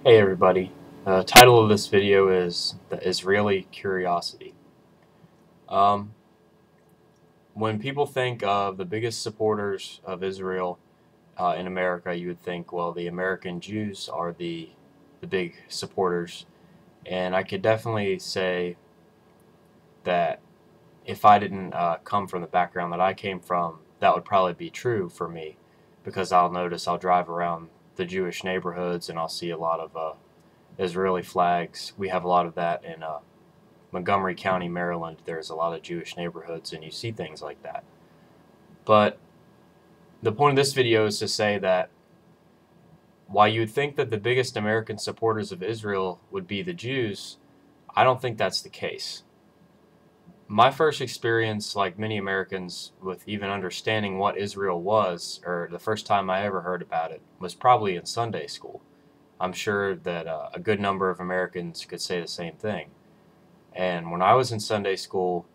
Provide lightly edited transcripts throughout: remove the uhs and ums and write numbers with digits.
Hey everybody, title of this video is The Israeli Curiosity. Um, when people think of the biggest supporters of Israel in America, you would think, well, the American Jews are the big supporters. And I could definitely say that if I didn't come from the background that I came from, that would probably be true for me, because I'll drive around the Jewish neighborhoods and I'll see a lot of Israeli flags. We have a lot of that in Montgomery County, Maryland. There's a lot of Jewish neighborhoods, and you see things like that. But the point of this video is to say that while you would think that the biggest American supporters of Israel would be the Jews, I don't think that's the case. My first experience, like many Americans, with even understanding what Israel was, or the first time I ever heard about it, was probably in Sunday school. I'm sure that a good number of Americans could say the same thing. And when I was in Sunday school,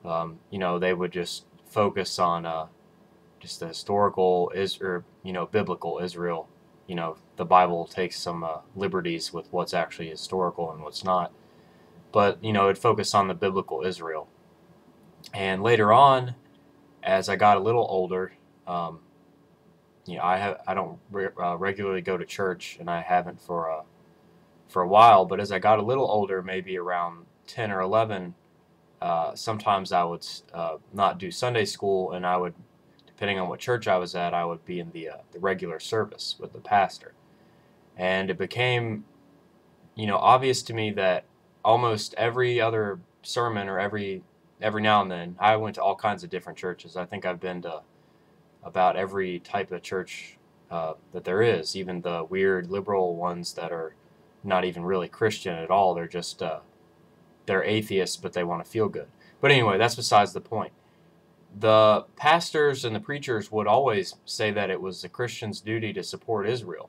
they would just focus on just the historical biblical Israel. The Bible takes some liberties with what's actually historical and what's not. But, it'd focus on the biblical Israel. And later on, as I got a little older, um, I don't regularly go to church, and I haven't for a while. But as I got a little older, maybe around 10 or 11, sometimes I would not do Sunday school, and I would, depending on what church I was at, I would be in the regular service with the pastor. And it became, obvious to me that almost every other sermon, or every now and then, I went to all kinds of different churches. I think I've been to about every type of church that there is, even the weird liberal ones that are not even really Christian at all. They're just they're atheists, but they want to feel good. But anyway, that's besides the point. The pastors and the preachers would always say that it was the Christian's duty to support Israel,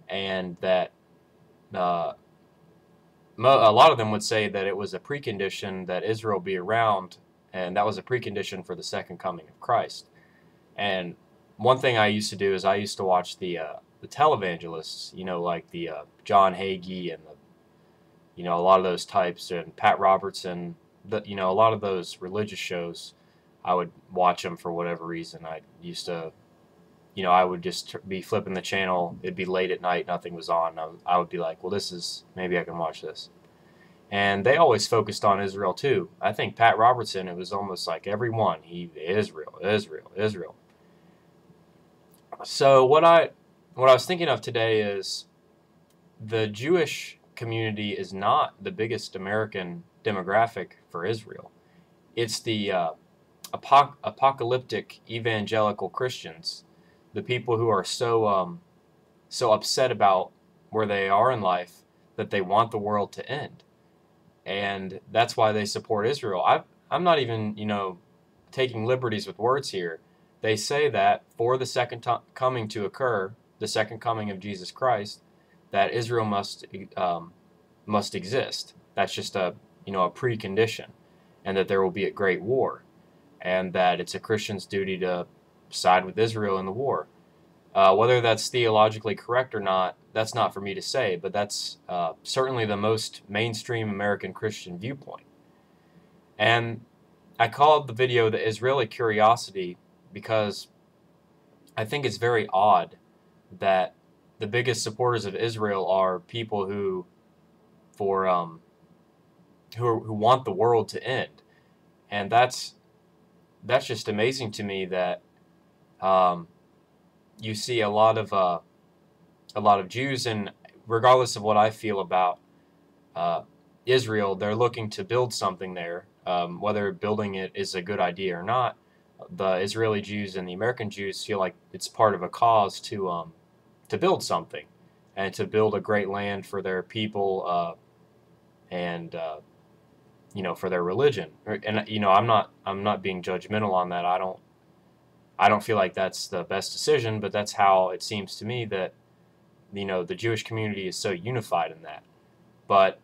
and that uh, a lot of them would say that it was a precondition that Israel be around, and that was a precondition for the second coming of Christ. And one thing I used to do is I used to watch the televangelists, like the John Hagee and a lot of those types, and Pat Robertson, a lot of those religious shows. I would watch them for whatever reason. I used to, I would just be flipping the channel. It'd be late at night, nothing was on. I would be like, well, maybe I can watch this. And they always focused on Israel too. I think Pat Robertson, it was almost like every one, Israel, Israel, Israel. So what I was thinking of today is the Jewish community is not the biggest American demographic for Israel. It's the apocalyptic evangelical Christians, the people who are so upset about where they are in life that they want the world to end, and that's why they support Israel. I'm not even taking liberties with words here. They say that for the second coming to occur, the second coming of Jesus Christ, that Israel must exist. That's just a precondition, and that there will be a great war, and that it's a Christian's duty to side with Israel in the war. Whether that's theologically correct or not, that's not for me to say, but that's certainly the most mainstream American Christian viewpoint. And I called the video The Israeli Curiosity because I think it's very odd that the biggest supporters of Israel are people for who want the world to end, and that's just amazing to me that um, you see a lot of Jews, and regardless of what I feel about uh, Israel, they're looking to build something there. Whether building it is a good idea or not, the Israeli Jews and the American Jews feel like it's part of a cause to build something, and to build a great land for their people, and for their religion. And I'm not being judgmental on that. I don't feel like that's the best decision, but that's how it seems to me that the Jewish community is so unified in that. But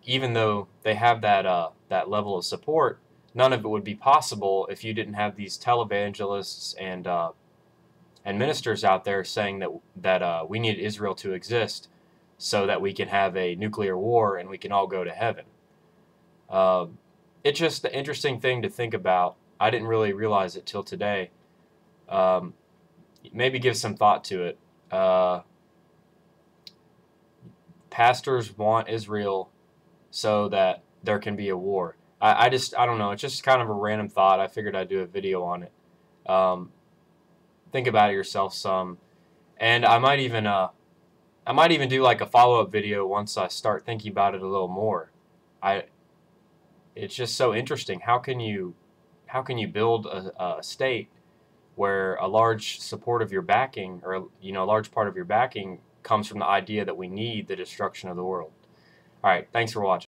even though they have that level of support, none of it would be possible if you didn't have these televangelists and ministers out there saying that we need Israel to exist. so that we can have a nuclear war and we can all go to heaven. It's just an interesting thing to think about. I didn't really realize it till today. Maybe give some thought to it. Pastors want Israel so that there can be a war. I don't know. It's just kind of a random thought. I figured I'd do a video on it. Think about it yourself some, and I might even do like a follow-up video once I start thinking about it a little more. It's just so interesting. How can you build a state where a large support of your backing, or a large part of your backing, comes from the idea that we need the destruction of the world? All right, thanks for watching.